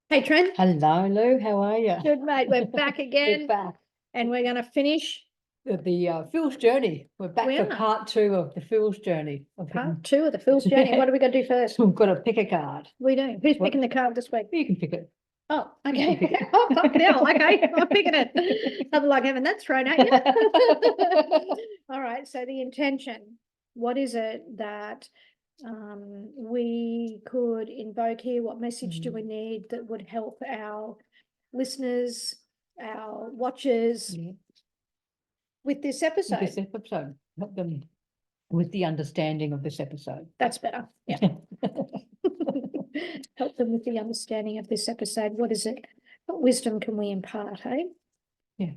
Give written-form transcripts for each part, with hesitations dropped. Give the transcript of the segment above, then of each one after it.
Hey, Tren. Hello, Lou. How are you? Good, mate. We're back We're again, back. and we're going to finish The Fool's Journey. We're back We for are. part 2 of the Fool's Journey. part 2 of the Fool's Journey. Yeah. What are we going to do first? We've got to pick a card. We do. Who's What- picking the card this week? You can pick it. Oh, You can okay. pick it. Oh, fucking hell. Okay, I'm picking it. Nothing like having that thrown at you. All right. So the intention. What is it that we could invoke here? What message do we need that would help our listeners, our watchers Yeah. with this With episode? this episode. Help them with the understanding of this episode. That's better. Yeah. Help them with the understanding of this episode. What is it? What wisdom can we impart, hey? Yeah.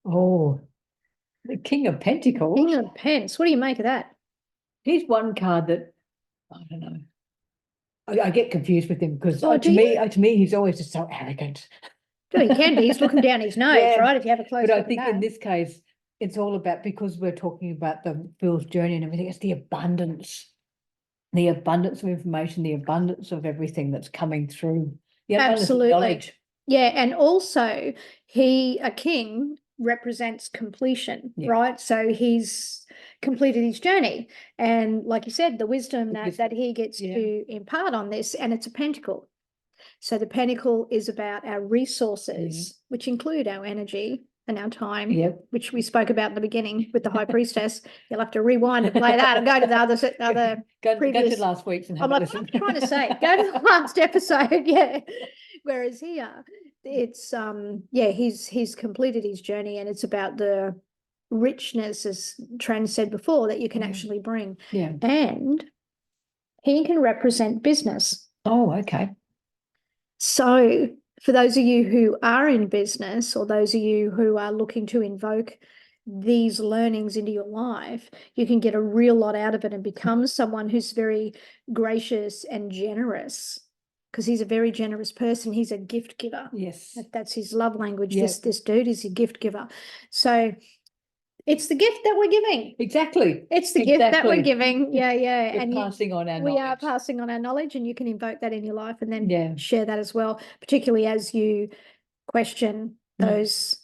Oh, the King of Pentacles. King of Pence. What do you make of that? He's one card that, I don't know. I get confused with him because Oh, to me, he's always just so arrogant. Well, he can be. He's looking down his nose, Yeah, right? If you have a close But I look at think in that. this case, it's all about, because we're talking about the Fool's Journey and everything, it's the abundance of information, the abundance of everything that's coming through. The abundance of Absolutely. knowledge. Yeah, and also a king represents completion, Yeah. right? So he's completed his journey. And like you said, the wisdom that he gets Yeah. to impart on this, and it's a pentacle. So the pentacle is about our resources, which include our energy and our time, Yep. which we spoke about in the beginning with the high priestess. You'll have to rewind and play that and go to the other Go to previous. last week's and have I'm a like, listen. what I'm trying to say, go to the last episode, yeah. Whereas here, it's he's completed his journey, and it's about the richness, as Tran said before, that you can actually bring. Yeah. And he can represent business. Oh, okay. So for those of you who are in business, or those of you who are looking to invoke these learnings into your life, you can get a real lot out of it and become someone who's very gracious and generous, because he's a very generous person. He's a gift giver. Yes. That's his love language. Yep. This dude is a gift giver. So it's the gift that we're giving. Exactly. It's the gift that we're giving. Yeah, yeah. We're and passing on our we knowledge. are passing on our knowledge, and you can invoke that in your life and then Yeah. share that as well, particularly as you question those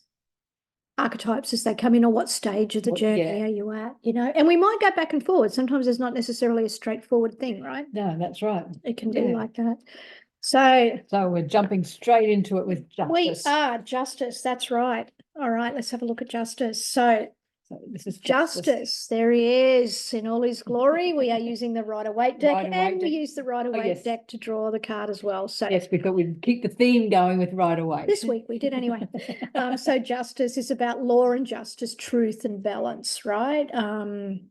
archetypes as they come in, or what stage of the journey are you at, and we might go back and forward. Sometimes there's not necessarily a straightforward thing, right? No, that's right. It can be like that. So we're jumping straight into it with justice. We are justice. That's right. All right, let's have a look at justice. So this is justice. There he is in all his glory. We are using the Rider-Waite deck, and we use the Rider-Waite deck to draw the card as well. So yes, we thought we'd keep the theme going with Rider-Waite. This week we did anyway. So justice is about law and justice, truth and balance, right? And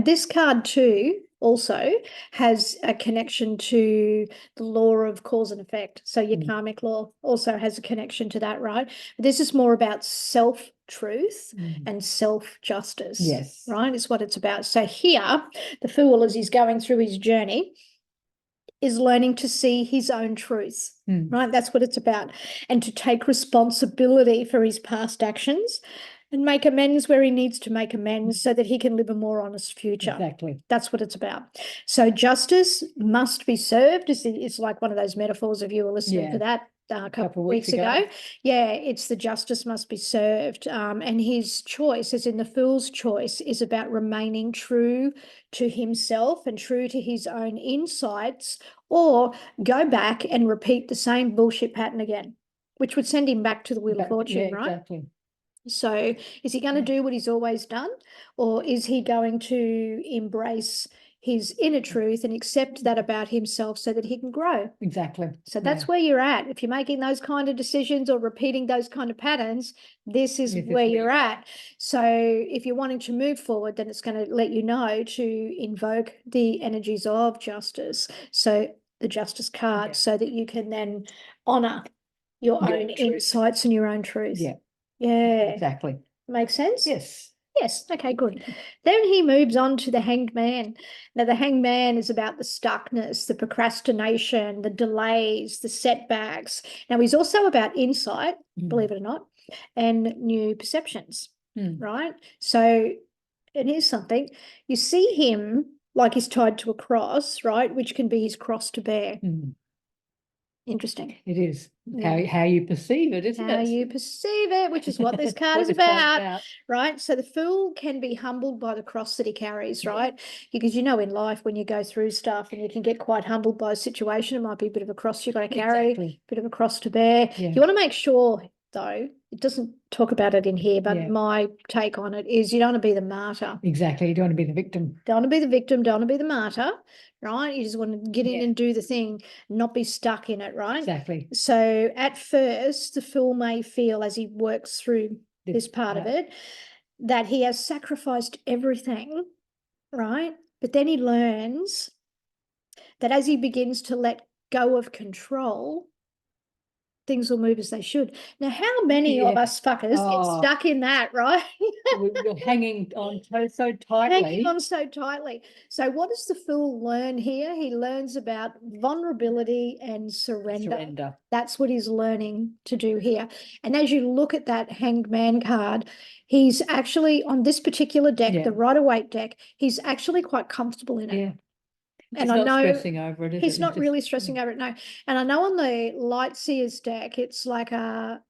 this card too also has a connection to the law of cause and effect. So your karmic law also has a connection to that, right? But this is more about self-truth and self-justice. Yes. Right? Is what it's about. So here, the Fool, as he's going through his journey, is learning to see his own truth, right? That's what it's about. And to take responsibility for his past actions and make amends where he needs to make amends so that he can live a more honest future. Exactly. That's what it's about. So justice must be served. It's like one of those metaphors, if you were listening to that a couple of weeks ago. Yeah, it's the justice must be served. And his choice, as in the Fool's choice, is about remaining true to himself and true to his own insights, or go back and repeat the same bullshit pattern again, which would send him back to the Wheel of Fortune, right? Exactly. So is he going to do what he's always done, or is he going to embrace his inner truth and accept that about himself so that he can grow? Exactly. So that's where you're at. If you're making those kind of decisions or repeating those kind of patterns, this is where you're at. So if you're wanting to move forward, then it's going to let you know to invoke the energies of justice. So the justice card, so that you can then honor your own insights and your own truth. Yeah. Yeah. Exactly. Makes sense? Yes. Yes. Okay, good. Then he moves on to the Hanged Man. Now, the Hanged Man is about the stuckness, the procrastination, the delays, the setbacks. Now, he's also about insight, believe it or not, and new perceptions. right? So, and here's something, you see him like he's tied to a cross, right, which can be his cross to bear. Interesting. It is how you perceive it, isn't it? How you perceive it, which is what this card is about, right? So the Fool can be humbled by the cross that he carries, right? Because in life, when you go through stuff and you can get quite humbled by a situation, it might be a bit of a cross you've got to carry, a bit of a cross to bear. You want to make sure, though, it doesn't talk about it in here, but my take on it is you don't want to be the martyr. Exactly. You don't want to be the victim. Don't want to be the victim, don't want to be the martyr, right? You just want to get in and do the thing, not be stuck in it, right? Exactly. So at first, the Fool may feel as he works through this part of it, that he has sacrificed everything, right? But then he learns that as he begins to let go of control, things will move as they should. Now, how many of us fuckers get stuck in that, right? We're hanging on so tightly. Hanging on so tightly. So what does the Fool learn here? He learns about vulnerability and surrender. That's what he's learning to do here. And as you look at that Hanged Man card, he's actually, on this particular deck, the Rider-Waite deck, he's actually quite comfortable in it. Yeah. And he's I know stressing over it. He's not really stressing over it, no. And I know on the Lightseer's deck, it's like a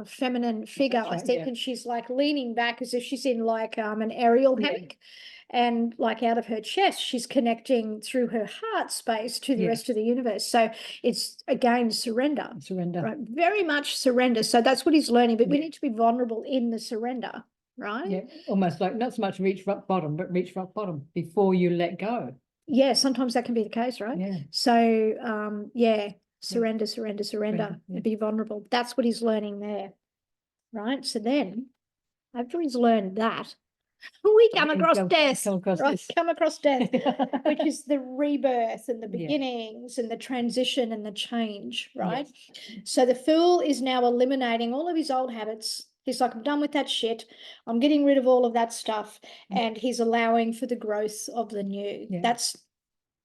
feminine figure, I think, and she's like leaning back as if she's in like an aerial hammock, and like out of her chest, she's connecting through her heart space to the rest of the universe. So it's again surrender, right? Very much surrender. So that's what he's learning. But we need to be vulnerable in the surrender, right? Yeah, almost like not so much reach rock bottom, but reach rock bottom before you let go. Yeah, sometimes that can be the case, right? Yeah. So, surrender, and be vulnerable. That's what he's learning there, right? So then, after he's learned that, we come across death, come across death, which is the rebirth and the beginnings and the transition and the change, right? So the Fool is now eliminating all of his old habits. He's like, I'm done with that shit. I'm getting rid of all of that stuff. And he's allowing for the growth of the new. That's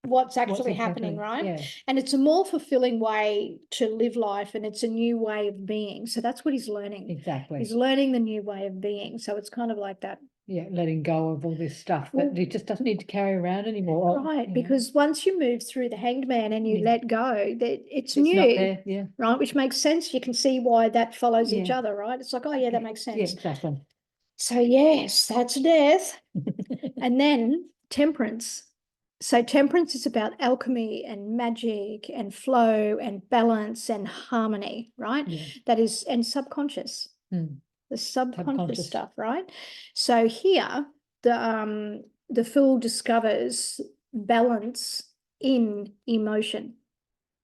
what's actually happening, right? Yeah. And it's a more fulfilling way to live life, and it's a new way of being. So that's what he's learning. Exactly. He's learning the new way of being. So it's kind of like that. Yeah, letting go of all this stuff that he just doesn't need to carry around anymore. Right, because once you move through the Hanged Man and you let go, that it's new, not there, right? Which makes sense. You can see why that follows each other, right? It's like, oh yeah, that makes sense. Yeah, exactly. So yes, that's death. And then temperance. So temperance is about alchemy and magic and flow and balance and harmony, right? That is, and subconscious. The subconscious stuff, right? So here, the Fool discovers balance in emotion,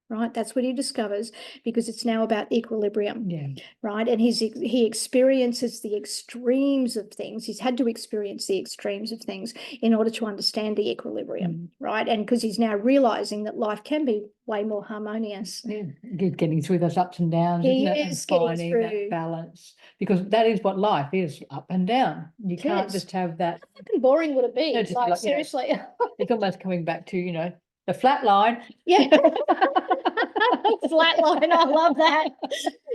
right? That's what he discovers, because it's now about equilibrium, right? And he experiences the extremes of things. He's had to experience the extremes of things in order to understand the equilibrium, right? And because he's now realizing that life can be way more harmonious. Yeah, getting through those ups and downs, He isn't it? is And finding that balance, because that is what life is, up and down. You can't just have that. How fucking boring would it be? No, like seriously. It's almost coming back to, the flat line. Yeah. Flat line, I love that.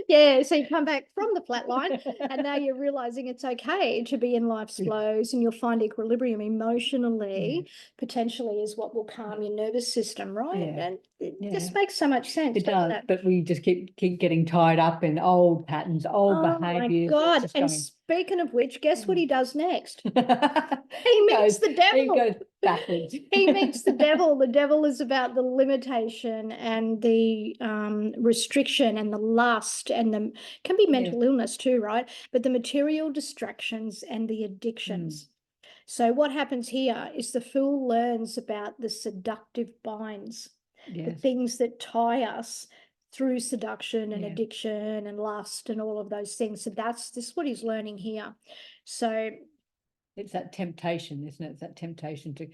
Yeah, so you come back from the flat line and now you're realizing it's okay to be in life's flows, and you'll find equilibrium emotionally, potentially, is what will calm your nervous system, right? And it just makes so much sense. It does, but we just keep getting tied up in old patterns, old behaviours. Oh my God. And speaking of which, guess what he does next? He meets the devil. He goes backwards. He meets the devil. The devil is about the limitation and the restriction and the lust, and the can be mental illness too, right? But the material distractions and the addictions. So what happens here is the Fool learns about the seductive binds, the things that tie us through seduction and addiction and lust and all of those things. So this is what he's learning here. So it's that temptation, isn't it? It's that temptation to,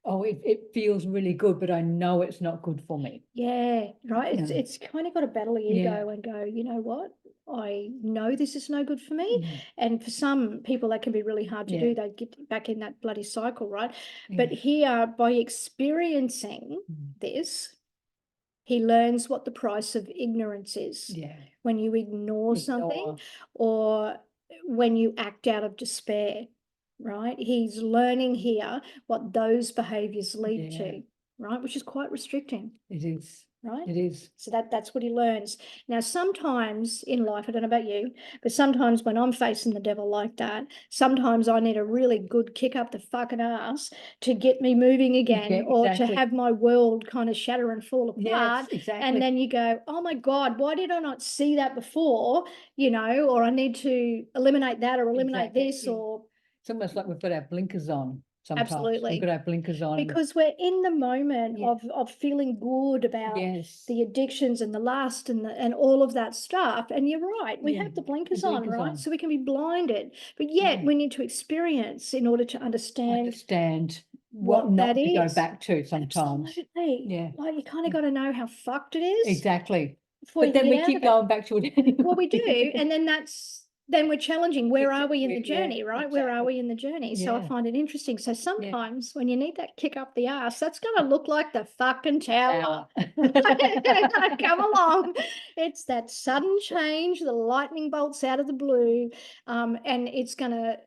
it feels really good, but I know it's not good for me. Yeah, right. It's kind of got to battle the ego and go, you know what? I know this is no good for me. And for some people, that can be really hard to do. They get back in that bloody cycle, right? But here, by experiencing this, he learns what the price of ignorance is. When you ignore something, or when you act out of despair, right? He's learning here what those behaviors lead to, right? Which is quite restricting. It is. Right? It is. So that's what he learns. Now, sometimes in life, I don't know about you, but sometimes when I'm facing the devil like that, sometimes I need a really good kick up the fucking ass to get me moving again, or to have my world kind of shatter and fall apart. Yes, exactly. And then you go, oh my God, why did I not see that before? You know, or I need to eliminate that or eliminate this, or it's almost like we've got our blinkers on. Sometimes absolutely, we've got our blinkers on because we're in the moment of feeling good about the addictions and the lust and all of that stuff. And you're right, we have the blinkers on, right? So we can be blinded, but yet we need to experience in order to understand what not that to is. go back to sometimes. Absolutely. Yeah. Like, you kind of got to know how fucked it is. Exactly. But then we keep going back to it anyway. Well, we do, and then we're challenging, where are we in the journey, right? Where are we in the journey? So I find it interesting. So sometimes when you need that kick up the ass, that's going to look like the fucking tower. Come along. It's that sudden change, the lightning bolts out of the blue, and it's going to,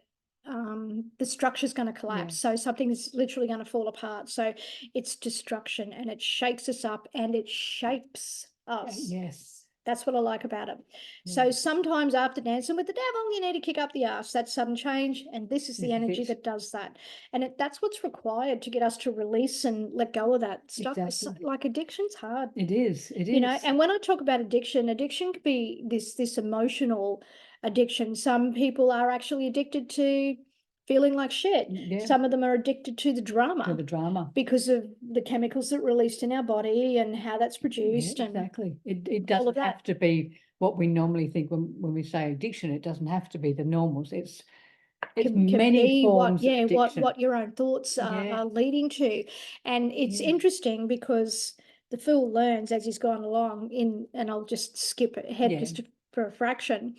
the structure's going to collapse. So something's literally going to fall apart. So it's destruction, and it shakes us up and it shapes us. Yes. That's what I like about it. So sometimes after dancing with the devil, you need to kick up the ass. That's sudden change, and this is the energy that does that. And that's what's required to get us to release and let go of that stuff. Exactly. Like, addiction's hard. It is. It is. You know, and when I talk about addiction could be this emotional addiction. Some people are actually addicted to feeling like shit. Some of them are addicted to the drama. Because of the chemicals that are released in our body and how that's produced. Exactly. It doesn't have to be what we normally think when we say addiction. It doesn't have to be the normals. It's many forms of addiction. What your own thoughts are leading to. And it's interesting because the fool learns as he's gone along and I'll just skip ahead just for a fraction.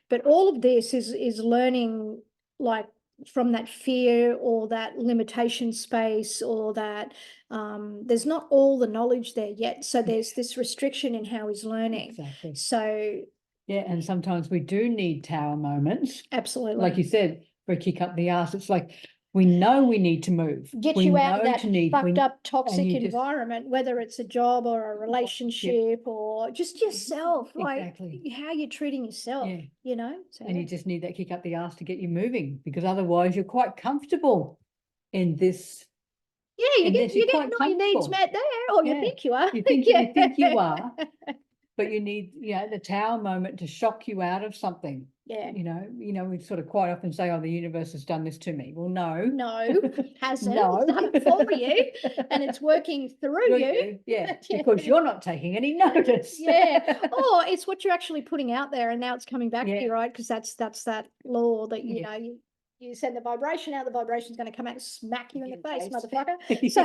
But all of this is learning, like, from that fear or that limitation space, or that there's not all the knowledge there yet. So there's this restriction in how he's learning. Exactly. So and sometimes we do need tower moments. Absolutely. Like you said, for a kick up the ass. It's like, we know we need to move. Get you out of that fucked up toxic environment, whether it's a job or a relationship or just yourself, like how you're treating yourself, you know? So, and you just need that kick up the ass to get you moving, because otherwise you're quite comfortable in this. Yeah, you're getting all your needs met there, or you think you are. You think you are, but you need, the tower moment to shock you out of something. Yeah. We sort of quite often say, oh, the universe has done this to me. Well, no. No, it hasn't. It's done it for you, and it's working through you. Yeah, because you're not taking any notice. Or it's what you're actually putting out there, and now it's coming back to you, right? Because that's that law that, you send the vibration out, the vibration's going to come out and smack you in the face, motherfucker. So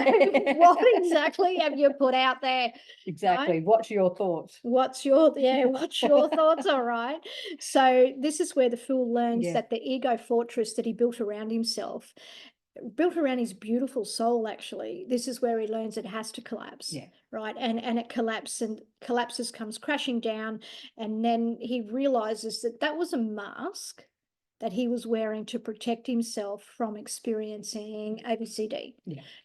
what exactly have you put out there? Exactly. Right? What's your thoughts? What's your thoughts? All right. So this is where the fool learns that the ego fortress that he built around himself, built around his beautiful soul, actually, this is where he learns it has to collapse. Right. And it collapses, comes crashing down. And then he realizes that was a mask that he was wearing to protect himself from experiencing ABCD.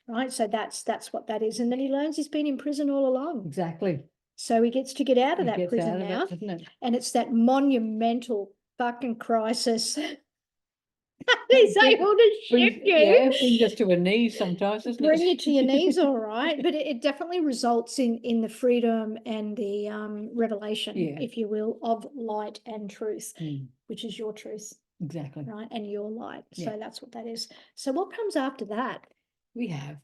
Right. So that's what that is. And then he learns he's been in prison all along. Exactly. So he gets to get out of that prison now. And it's that monumental fucking crisis. He's able to shift you. Bring us to a knees sometimes, doesn't it? Bring you to your knees, all right. But it definitely results in the freedom and the revelation, if you will, of light and truth, which is your truth. Exactly. Right. And your light. So that's what that is. So what comes after that? We have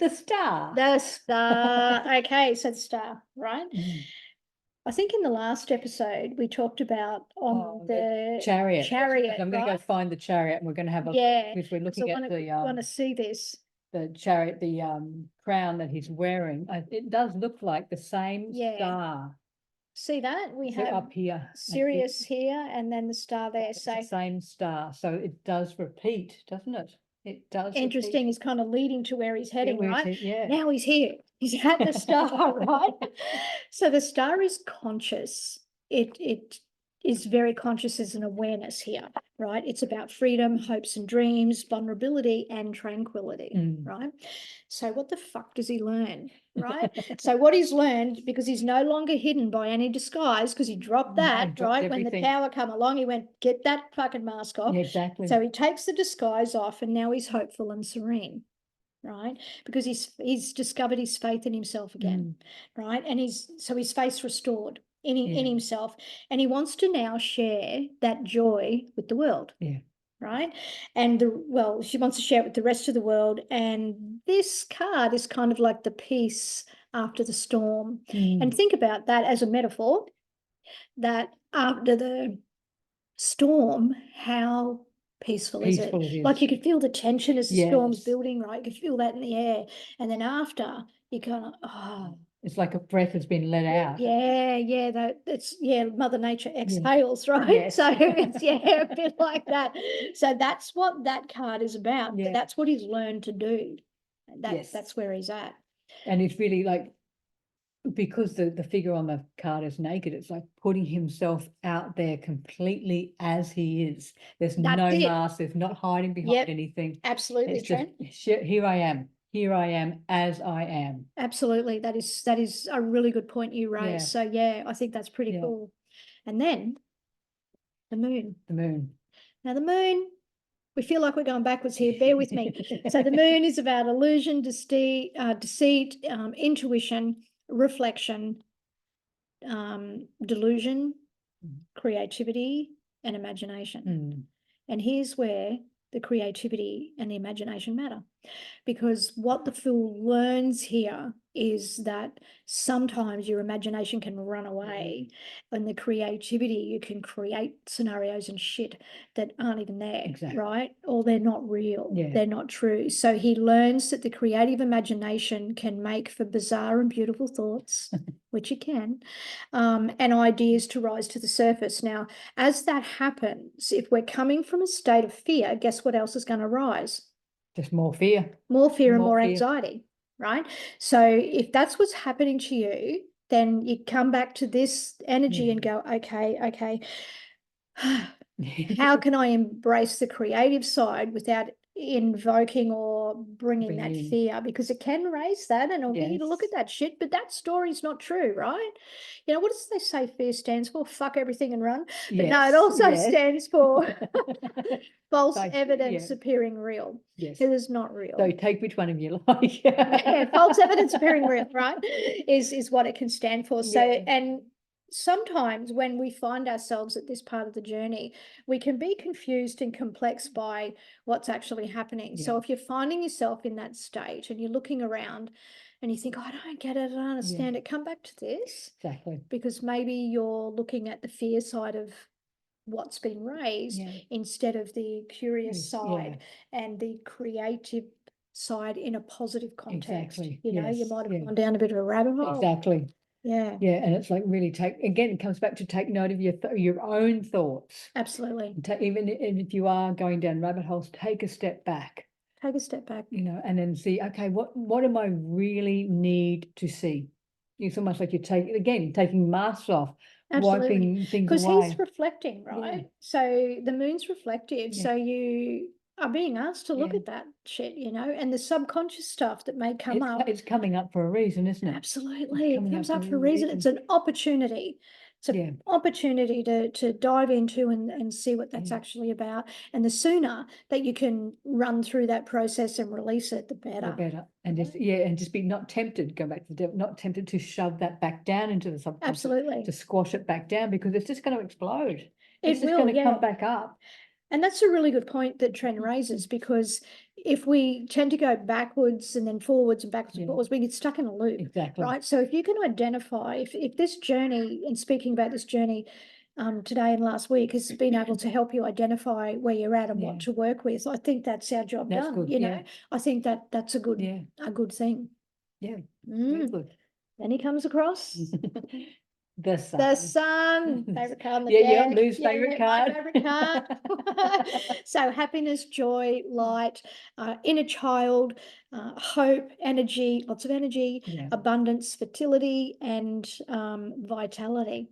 the star. The star. Okay. So the star, right? I think in the last episode we talked about the chariot. I'm going to go find the chariot, and we're going to have a because we're looking at the want to see this. The chariot, the crown that he's wearing. It does look like the same star. See that? We have up here, Sirius here, and then the star there. So the same star. So it does repeat, doesn't it? It does. Interesting. He's kind of leading to where he's heading, right? Yeah. Now he's here. He's at the star, right? So the star is conscious. It is very conscious as an awareness here, right? It's about freedom, hopes and dreams, vulnerability and tranquility, right? So what the fuck does he learn, right? So what he's learned, because he's no longer hidden by any disguise, because he dropped that, right? When the tower come along, he went, get that fucking mask off. Yeah, exactly. So he takes the disguise off and now he's hopeful and serene, right? Because he's discovered his faith in himself again, right? And his face restored in himself, and he wants to now share that joy with the world. Yeah. Right. And she wants to share it with the rest of the world. And this card is kind of like the peace after the storm. And think about that as a metaphor, that after the storm, how peaceful is it? Like you could feel the tension as the storm's building, right? You could feel that in the air. And then after, you kind of, oh. It's like a breath has been let out. Mother Nature exhales, right? Yes. So it's a bit like that. So that's what that card is about. Yeah. That's what he's learned to do. That's where he's at. And it's really like, because the figure on the card is naked, it's like putting himself out there completely as he is. There's no mask, there's not hiding behind anything. Absolutely, Tren. Here I am. Here I am as I am. Absolutely. That is a really good point you raised. So I think that's pretty cool. And then the moon. The moon. Now the moon, we feel like we're going backwards here. Bear with me. So the moon is about illusion, deceit, intuition, reflection, delusion, creativity, and imagination. And here's where the creativity and the imagination matter. Because what the fool learns here is that sometimes your imagination can run away, and the creativity, you can create scenarios and shit that aren't even there, right? Or they're not real, they're not true. So he learns that the creative imagination can make for bizarre and beautiful thoughts, which it can, and ideas to rise to the surface. Now, as that happens, if we're coming from a state of fear, guess what else is going to rise? Just more fear. More fear and more anxiety, right? So if that's what's happening to you, then you come back to this energy and go, okay, how can I embrace the creative side without invoking or bringing that fear? Because it can raise that, and it'll get you to look at that shit, but that story's not true, right? You know, what does they say fear stands for? Fuck everything and run. But no, it also stands for false evidence appearing real. It is not real. So take which one of you like. False evidence appearing real, right? Is what it can stand for. So, and sometimes when we find ourselves at this part of the journey, we can be confused and complex by what's actually happening. So if you're finding yourself in that state and you're looking around and you think, oh, I don't get it, I don't understand it, come back to this. Exactly. Because maybe you're looking at the fear side of what's been raised instead of the curious side and the creative side in a positive context. You know, you might have gone down a bit of a rabbit hole. Exactly. Yeah. And it's like really it comes back to take note of your own thoughts. Absolutely. Even if you are going down rabbit holes, take a step back. Take a step back. You know, and then see, okay, what am I really need to see? It's almost like you're taking masks off. Absolutely. Wiping things because away. he's reflecting, right? So the moon's reflective. So you are being asked to look at that shit, you know, and the subconscious stuff that may come up. It's coming up for a reason, isn't it? Absolutely. It comes up for a reason. It's an opportunity. It's an opportunity to dive into and see what that's actually about. And the sooner that you can run through that process and release it, the better. The better. And just be not tempted, go back to the devil, not tempted to shove that back down into the subconscious. Absolutely. To squash it back down, because it's just going to explode. It's just going to come back up. And that's a really good point that Tren raises, because if we tend to go backwards and then forwards and backwards and forwards, we get stuck in a loop. Exactly. Right. So if you can identify, if this journey, and speaking about this journey today and last week, has been able to help you identify where you're at and what to work with, I think that's our job done. Good. You know, I think that's a good thing. Yeah. Really good. Then he comes across. The sun. The sun. Favorite card on the deck. Yeah, Lou's favorite card. My favorite card. So happiness, joy, light, inner child, hope, energy, lots of energy, abundance, fertility, and vitality.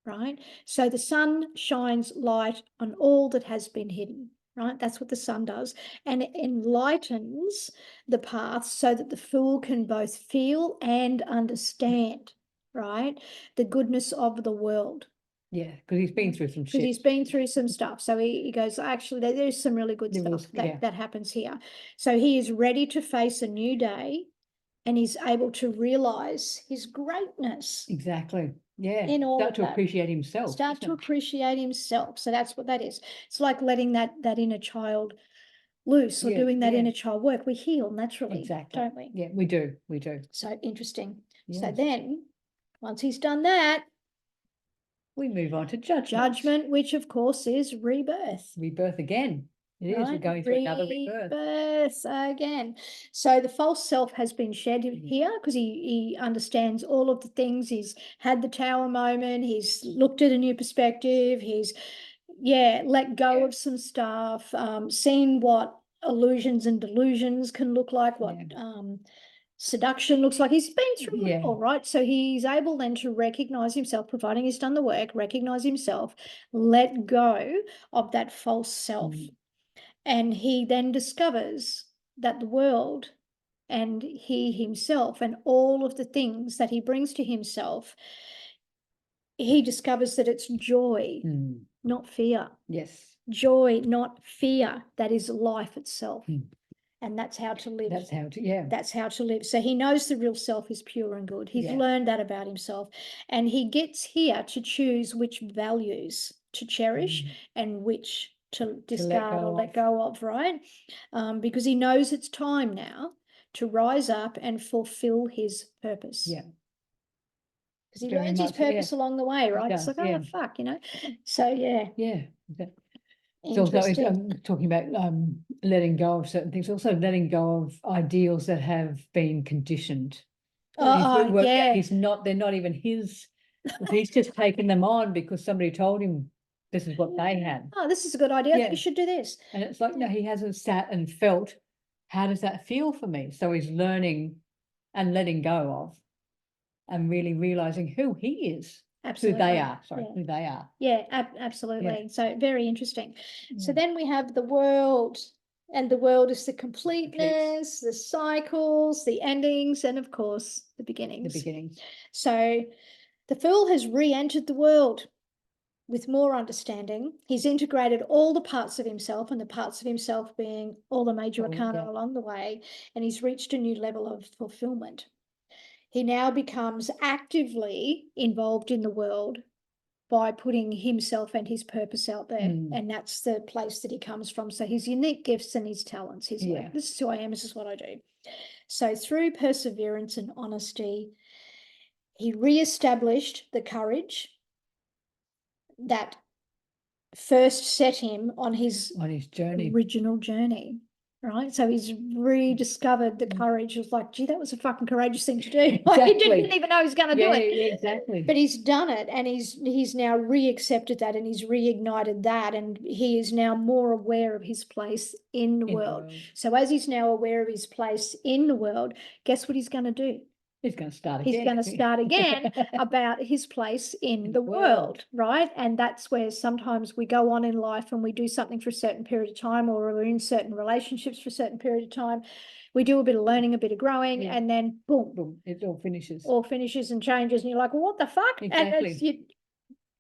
right? So the sun shines light on all that has been hidden, right? That's what the sun does. And it enlightens the path so that the fool can both feel and understand, right, the goodness of the world. Yeah, because he's been through some Because shit. he's been through some stuff. So he goes, actually, there's some really good stuff yeah. that happens here. So he is ready to face a new day, and he's able to realize his greatness. Exactly. Yeah. In all Start to that. appreciate himself. Start to appreciate himself. So that's what that is. It's like letting that inner child loose, or doing that inner child work. We heal naturally, Exactly. don't we? Yeah, we do. We do. So interesting. Yes. So then, once he's done that, we move on to judgment. Judgment, which of course is rebirth. Rebirth again. It is. We're going through another rebirth. Rebirth again. So the false self has been shed here because he understands all of the things. He's had the tower moment. He's looked at a new perspective. He's, let go of some stuff, seen what illusions and delusions can look like, what seduction looks like. He's been through it all, right? So he's able then to recognize himself, providing he's done the work, recognize himself, let go of that false self. And he then discovers that the world and he himself and all of the things that he brings to himself, he discovers that it's joy, not fear. Yes. Joy, not fear. That is life itself. And that's how to live. That's how to, That's how to live. So he knows the real self is pure and good. He's learned that about himself. And he gets here to choose which values to cherish and which to discard or let go of, right? Because he knows it's time now to rise up and fulfill his purpose. Yeah. Because he learns his purpose along the way, right? It's like, oh, fuck, So, yeah. Yeah. So also talking about letting go of certain things, also letting go of ideals that have been conditioned. They're not even his. He's just taken them on because somebody told him this is what they had. Oh, this is a good idea. You should do this. And it's like, no, he hasn't sat and felt, how does that feel for me? So he's learning and letting go of and really realizing who he is. Absolutely. Who they are. Who they are. Yeah, absolutely. Yeah. So very interesting. Yeah. So then we have the world, and the world is the completeness, the cycles, the endings, and of course, the beginnings. The beginnings. So the fool has re-entered the world with more understanding. He's integrated all the parts of himself, and the parts of himself being all the major arcana along the way, and he's reached a new level of fulfillment. He now becomes actively involved in the world by putting himself and his purpose out there. And that's the place that he comes from. So his unique gifts and his talents. He's like, this is who I am, this is what I do. So through perseverance and honesty, he reestablished the courage that first set him on his journey, original journey. Right, so he's rediscovered the courage. It was like, gee, that was a fucking courageous thing to do. He didn't even know he was going to do it. Yeah, exactly. But he's done it, and he's now re-accepted that, and he's reignited that, and he is now more aware of his place in the world. So as he's now aware of his place in the world, guess what he's going to do? He's going to start again. He's going to start again about his place in the world, right? And that's where sometimes we go on in life and we do something for a certain period of time, or we're in certain relationships for a certain period of time. We do a bit of learning, a bit of growing, and then boom, it all finishes. All finishes and changes, and you're like, well, what the fuck? Exactly. And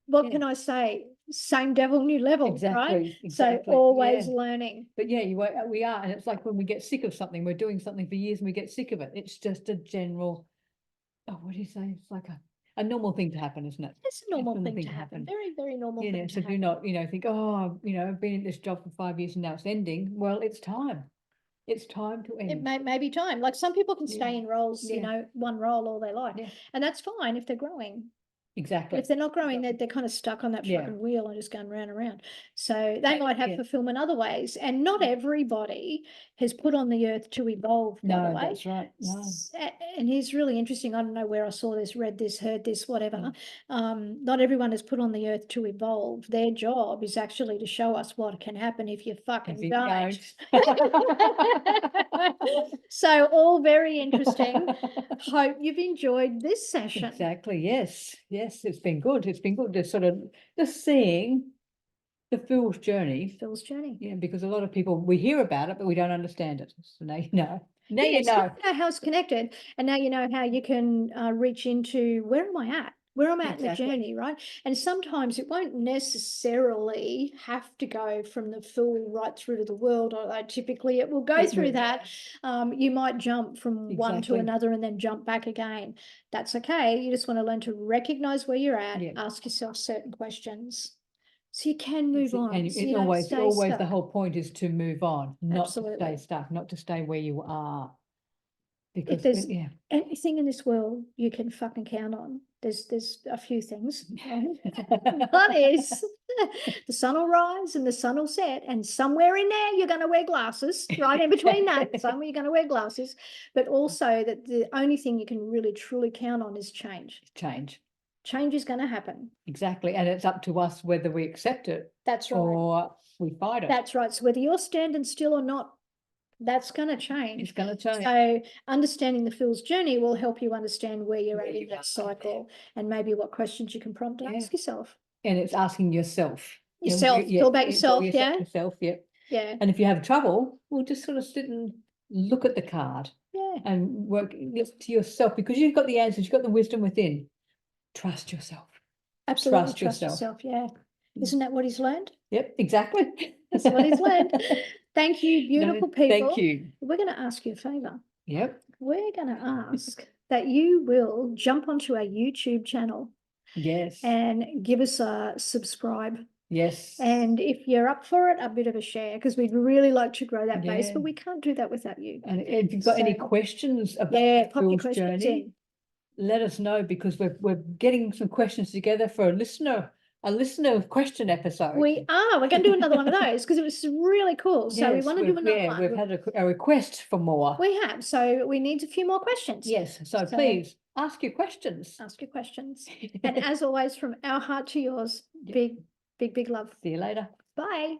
what can I say? Same devil, new level, right? Exactly. So always learning. But we are, and it's like when we get sick of something, we're doing something for years and we get sick of it. It's just a general, what do you say? It's like a normal thing to happen, isn't it? It's a normal thing to happen. Very, very normal thing to happen. So do not, think, I've been in this job for 5 years and now it's ending. Well, it's time. It's time to end. It may be time. Like some people can stay in roles, one role all their life. And that's fine if they're growing. Exactly. But if they're not growing, they're kind of stuck on that fucking wheel and just going round and round. So they might have fulfillment other ways. And not everybody has put on the earth to evolve, by the way. That's right. No. And here's really interesting. I don't know where I saw this, read this, heard this, whatever. Not everyone is put on the earth to evolve. Their job is actually to show us what can happen if you fucking don't. So all very interesting. Hope you've enjoyed this session. Exactly. Yes. Yes, it's been good. It's been good to sort of just seeing the Fool's journey. Phil's journey. Yeah, because a lot of people, we hear about it, but we don't understand it. So now you know. Now you So know. you know how it's connected, and now you know how you can reach into where am I at? Where I'm at in the journey, right? And sometimes it won't necessarily have to go from the Fool right through to the world. Typically it will go through that. You might jump from one to another and then jump back again. That's okay. You just want to learn to recognize where you're at, ask yourself certain questions. So you can move on. And so it's always the whole point is to move on, not to stay stuck, not to stay where you are. Because if there's anything in this world you can fucking count on, there's a few things. One is the sun will rise and the sun will set, and somewhere in there you're going to wear glasses, right? In between that, somewhere you're going to wear glasses, but also that the only thing you can really truly count on is change. Change is going to happen. Exactly. And it's up to us whether we accept it. That's right. Or we fight it. That's right. So whether you're standing still or not, that's going to change. It's going to change. So understanding the Fool's journey will help you understand where you're at in that cycle, and maybe what questions you can prompt and ask yourself. And it's asking yourself. All about yourself, Yourself, yeah. And if you have trouble, we'll just sort of sit and look at the card. Yeah. And work to yourself, because you've got the answers, you've got the wisdom within. Trust yourself. Absolutely trust yourself, yeah. Isn't that what he's learned? Yep, exactly. That's what he's learned. Thank you, beautiful people. Thank you. We're going to ask you a favor. Yep. We're going to ask that you will jump onto our YouTube channel. Yes. And give us a subscribe. Yes. And if you're up for it, a bit of a share, because we'd really like to grow that base, but we can't do that without you. And if you've got any questions about pop your Fool's journey, let us know, because we're getting some questions together for a listener question episode. We are. We're going to do another one of those because it was really cool. So we want to do another one. We've had a request for more. We have. So we need a few more questions. Yes. So please ask your questions. Ask your questions. And as always, from our heart to yours, big love. See you later. Bye.